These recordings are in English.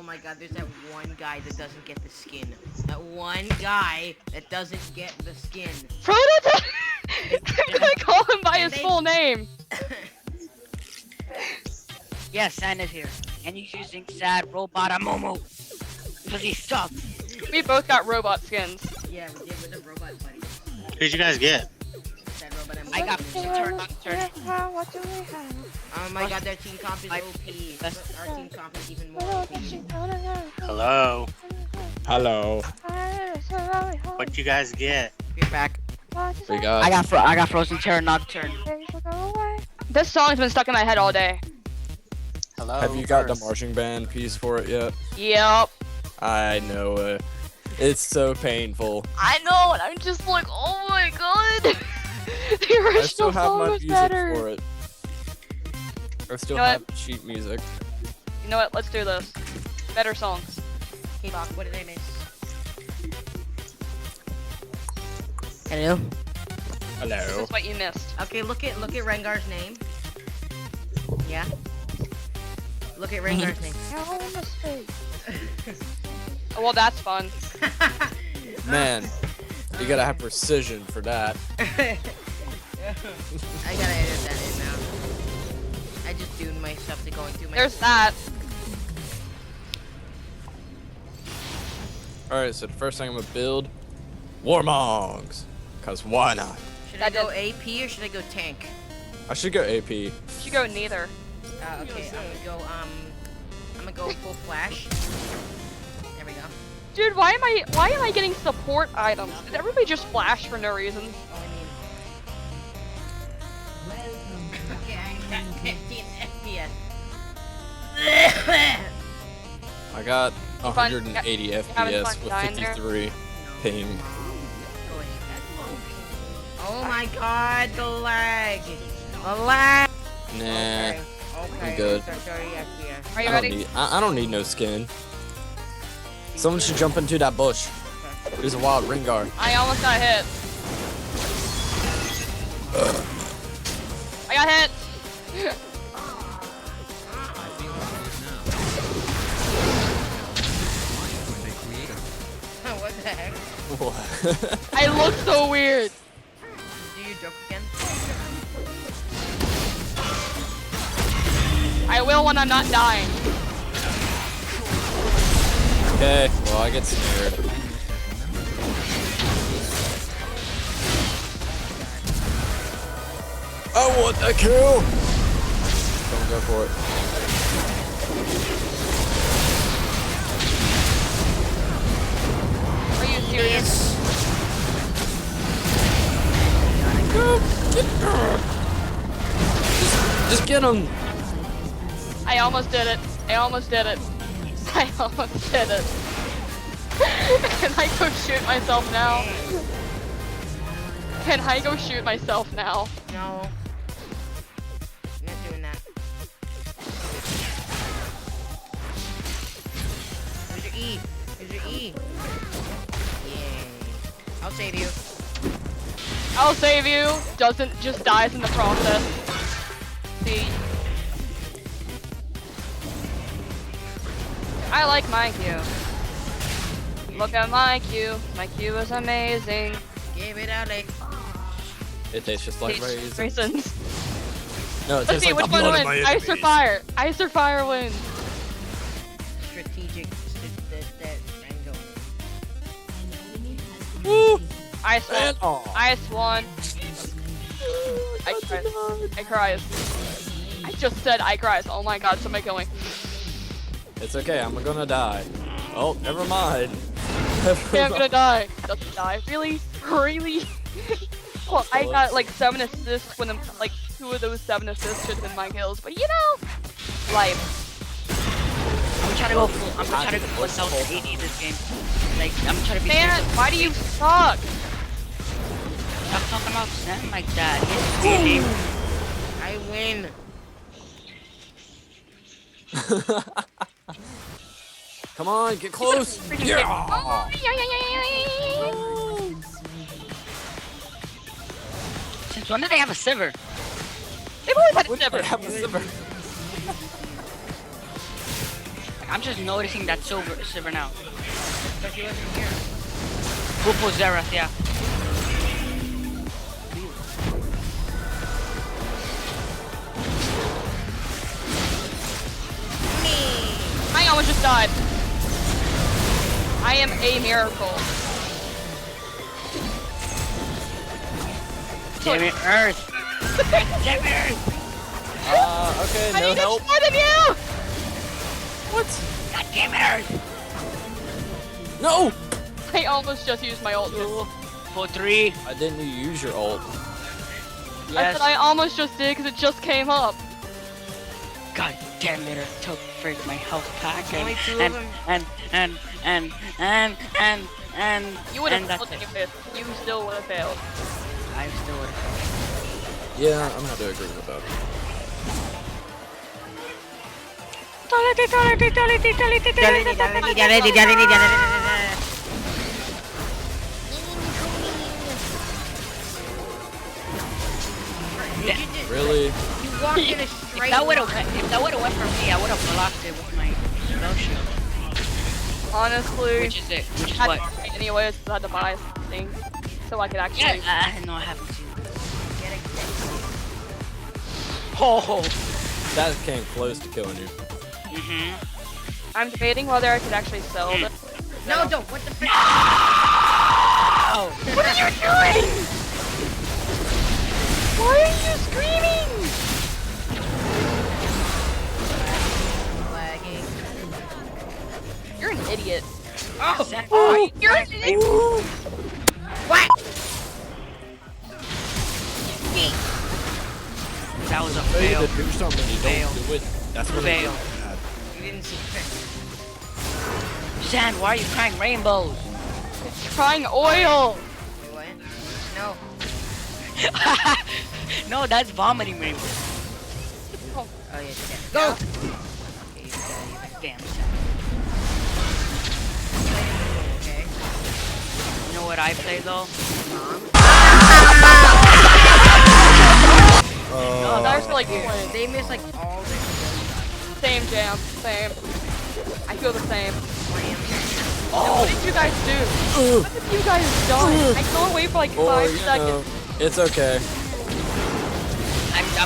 Oh my god, there's that one guy that doesn't get the skin. That one guy that doesn't get the skin. Prototype! I'm gonna call him by his full name. Yes, San is here. And he's using sad robot Momo. Because he sucks. We both got robot skins. Yeah, we did with the robot buddies. Who'd you guys get? Sad robot and I got turn. Oh my god, their team comp is OP. Our team comp is even more OP. Hello. Hello. What'd you guys get? You're back. We got. I got Frozen Terror Nocturne. This song's been stuck in my head all day. Hello. Have you got the marching band piece for it yet? Yep. I know it. It's so painful. I know, and I'm just like, oh my god. The I original still have song my was music better. for it. I still You know have cheap music. You know what? Let's do this. Better songs. Hey, Bach, what did I miss? Hello? This Hello. is what you missed. Okay, look at Rengar's name. Yeah. Look at Rengar's name. Oh, well, that's fun. Man, you gotta have precision for that. I gotta edit that in now. I just doomed myself to going through my. There's that. Alright, so the first thing I'm gonna build, Warmongs. Cause why not? Should I go AP or should I go tank? I should go AP. You should go neither. Okay, I'm gonna go full flash. There we go. Dude, why am I getting support items? Did everybody just flash for no reason? Oh, I mean. Okay, I'm at 15 FPS. I got fun- 180 you having fun FPS with dying there? 53 ping. Oh my god, the lag! The lag! Nah, Okay, I'm good. so 30 FPS. Are you ready? I don't need no skin. Someone should jump into that bush. There's a wild Rengar. I almost got hit. I got hit! What the heck? What? I look so weird. Do you joke again? I will when I'm not dying. Okay, well I get snared. I want that kill! Don't go for it. Are you serious? Go! Get Just get him! I almost did it. I almost did it. I almost did it. Can I go shoot myself now? Can I go shoot myself now? No. I'm not doing that. Where's your E? Where's your E? Yay. I'll save you. I'll save you. Just dies in the process. See. I like my Q. Look at my Q. My Q is amazing. Give it out, like. It tastes just like Raisins. raisins. No, it Let's tastes see like which the one blood of wins. my Ice or enemies. fire? Ice or fire wins. Strategic. Mango. Woo! Ice won. And oh. Ice won. I cried. I cried. I just said I cried. Oh my god, somebody kill me. It's okay, I'm gonna die. Oh, never mind. Okay, I'm gonna die. Doesn't die. Really? Really? Well, I got like 7 assists when like 2 of those 7 assists should have been my kills, but you know, life. I'm trying to go full. I'm trying to go full self AD this game. Like, I'm trying to be. Man, why do you suck? Stop talking about Sam like that. He's I win. Come on, get close. Freaking Yeah. Oh, yeah. Since when did they have a Sivir? They've always had a What do Sivir. I have a Sivir? I'm just noticing that silver now. But he wasn't here. Pupo Zerath, yeah. I almost just died. I am a miracle. Damn it, Earth. Damn it, Earth. Okay, I no need help. it more than you! God damn it, Earth. No! I almost just used my ult. 2, 4, 3. I didn't use your ult. I Yes. said I almost just did because it just came up. God damn it, Earth took frick my health pack Only two of and them. You would and have that's failed it. it. You still would have failed. I still would have. Yeah, I'm gonna have to agree with that. Really? You walked in a If straight that would line. have went for me, I would have blocked it with my spell shield. Honestly, Which is it? Which is I what? had to buy anyways, I had to buy things so I could actually. Yeah, no, I haven't seen it. Oh. That came close to killing you. Mhm. I'm debating whether I could actually sell this. No, don't. What the frick? Oh. What are you doing? Why are you screaming? Lagging. You're an idiot. Oh! You're an idiot. What? That was a Tell you fail. to do something, you Fail. don't do it. That's what Fail. it is. You didn't see it. Sand, why are you crying rainbows? It's crying oil. Wait, what? No. No, that's vomiting rainbows. Oh, yeah, go! Okay, you got it. Damn, Sand. Okay. You know what I play though? Oh, that was like point. They miss like all their Same jam. Same. I feel the same. Oh! What did you guys do? What have you guys done? I can only wait for like Or, 5 you seconds. know, it's okay.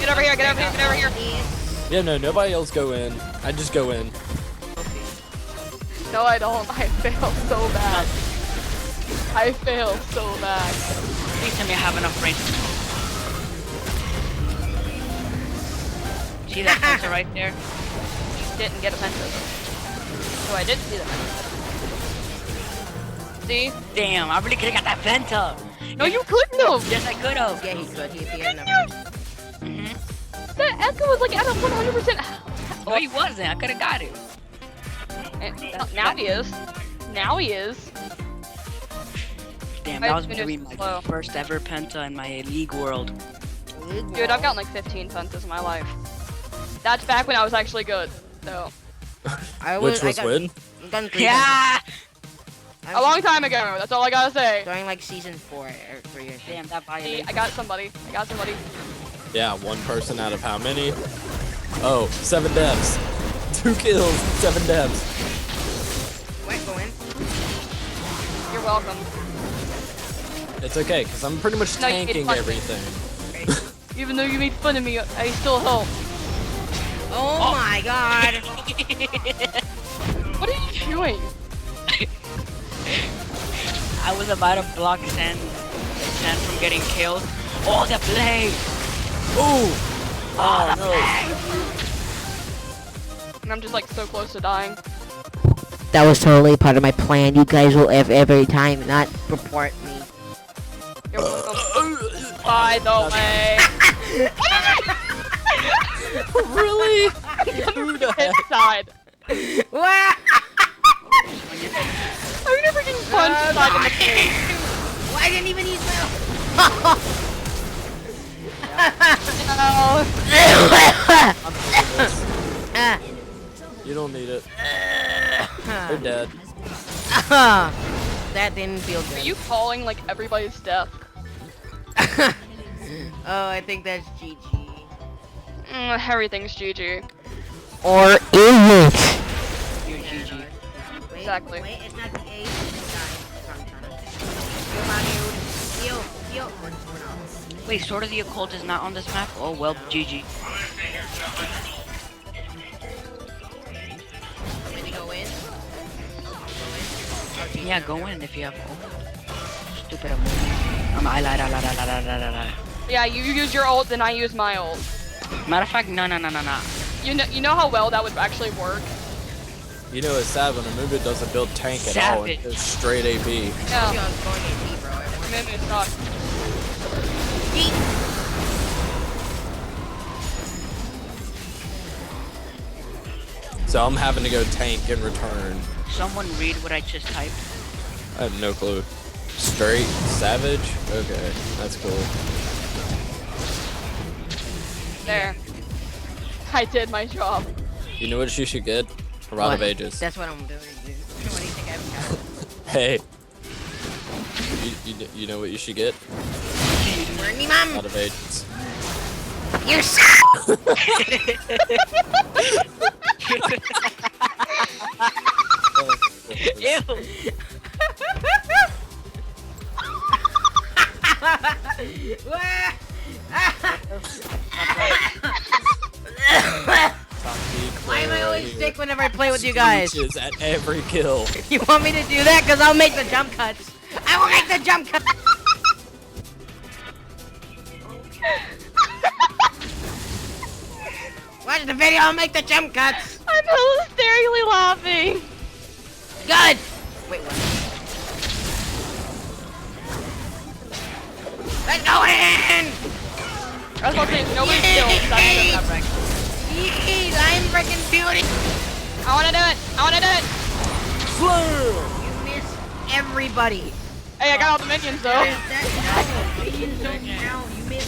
Get over here, get over here, get over here. Yeah, no, nobody else go in. I just go in. No, I don't. I fail so bad. I fail so bad. Please tell me I have enough range. See that sensor right there? Didn't get a penta. So I did see the penta. See? Damn, I really could have got that Penta. No, you couldn't have. Yes, I could have. Yeah, he could. He had Couldn't enough. you? Mhm. That echo was like at a 100%. No, he wasn't. I could have got it. And now he is. Now he is. Damn, I that was finished gonna be my slow. first ever Penta in my league world. Dude, I've gotten like 15 pentas in my life. That's back when I was actually good. So Which was when? I've done 3 Yeah. a long time ago. That's all I gotta say. During like season 4 or 3 or Damn, that See, violated. I got somebody. I got somebody. Yeah, one person out of how many? Oh, 7 deaths. 2 kills, 7 deaths. Wait, go in. You're welcome. It's okay, because I'm pretty much No, you tanking did fun. everything. Even though you made fun of me, I still help. Oh my god. What are you doing? I was about to block Sand from getting killed. Oh, the blade! Ooh! Oh, the no. blade! And I'm just like so close to dying. That was totally part of my plan. You guys will every time not report me. You're welcome. By the way. Really? Who the inside? What? I'm never getting punched inside in the face. Well, I didn't even use my. No. You don't need it. They're dead. That didn't feel Are good. you calling like everybody's death? Oh, I think that's GG. Everything's GG. Or is it? You're GG. Wait, Exactly. Wait, it's not the A. It's the guy. Probably trying to. Heal, my dude. Heal. Heal. We're not. Wait, Sword of the Occult is not on this map? Oh well, GG. Can we go in? Yeah, go in if you have. Oh, stupid emoji. I lied. Yeah, you use your ult, then I use my ult. Matter of fact, no. You know how well that would actually work. You know it's sad when a movie doesn't build tank at all. Savage. It's straight AP. Yeah. I was going AP, bro. Maybe it's not. So I'm having to go tank in return. Someone read what I just typed. I have no clue. Straight savage? Okay, that's cool. There. I did my job. You know what you should get? A Rod of What? Ages. That's what I'm doing, dude. What do you think I've got? Hey. You know what you should get? Burn me, mom! Rod of Ages. You suck! Ew. Why am I always sick whenever I play with you guys? Screeches at every kill. You want me to do that? Because I'll make the jump cuts. I will make the jump cuts. Watch the video, I'll make the jump cuts. I'm hysterically laughing. Good. Wait, what? Let's go in. I was about to say, nobody's killed. That's not right. Yee, I'm freaking beauty. I wanna do it. I wanna do it. You miss everybody. Hey, I got all the minions though. No, minions don't count. You miss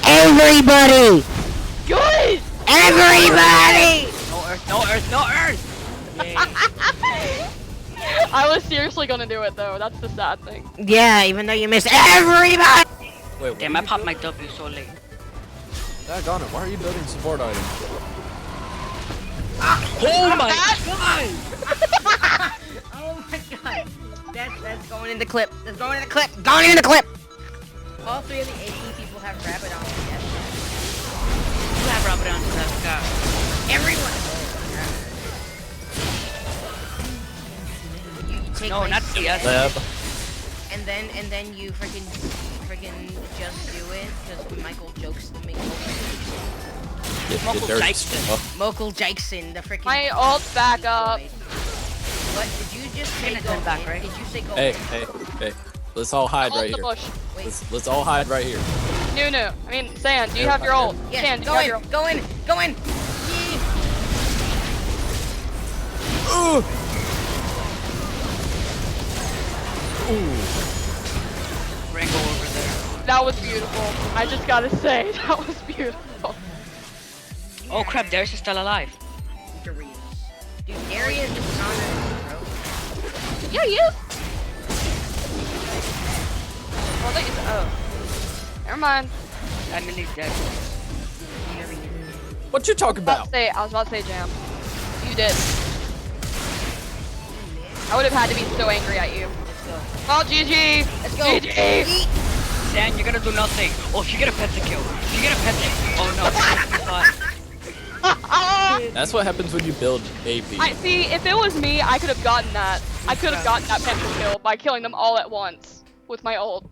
everybody. Good. Everybody. No earth. I was seriously gonna do it though. That's the sad thing. Yeah, even though you miss everybody. Wait, what Damn, are I you popped my building? W so late. Daggone it, why are you building support items? Oh my god! Oh my god. That's going in the clip. That's going in the clip. Going in the clip. All three of the AP people have rabbit on. Yes. You have Ramadan to that guy. Everyone. You take No, like not six, CS. Lab. and then you freaking just do it because Michael jokes. Michael dirty Jackson. stuff. Michael Jackson, the freaking. My ult's back up. What did you just say? Gonna Go come back, in? right? Did you say go Hey, in? hey. Let's all hide Ult right the here. bush. Wait. Let's all hide right here. No. I mean, San, do you have your ult? Yes, San, do you go have in, your ult? go in, go in. Yee. Ooh. Ooh. Rango over there. That was beautiful. I just gotta say, that was beautiful. Oh crap, Darius is still alive. Darius. Dude, Darius is stronger than you, bro. Yeah, you. Oh, never mind. Emily's dead. What you talking about? I was about to say Jam. You did. I would have had to be so angry at you. Let's go. Oh, GG. Let's go. GG. Yee. Dan, you're gonna do nothing. Oh, if you get a pentakill. If you get a pentakill. Oh no. That's what happens when you build AP. I see. If it was me, I could have gotten that. I could have gotten that pentakill by killing them all at once with my ult.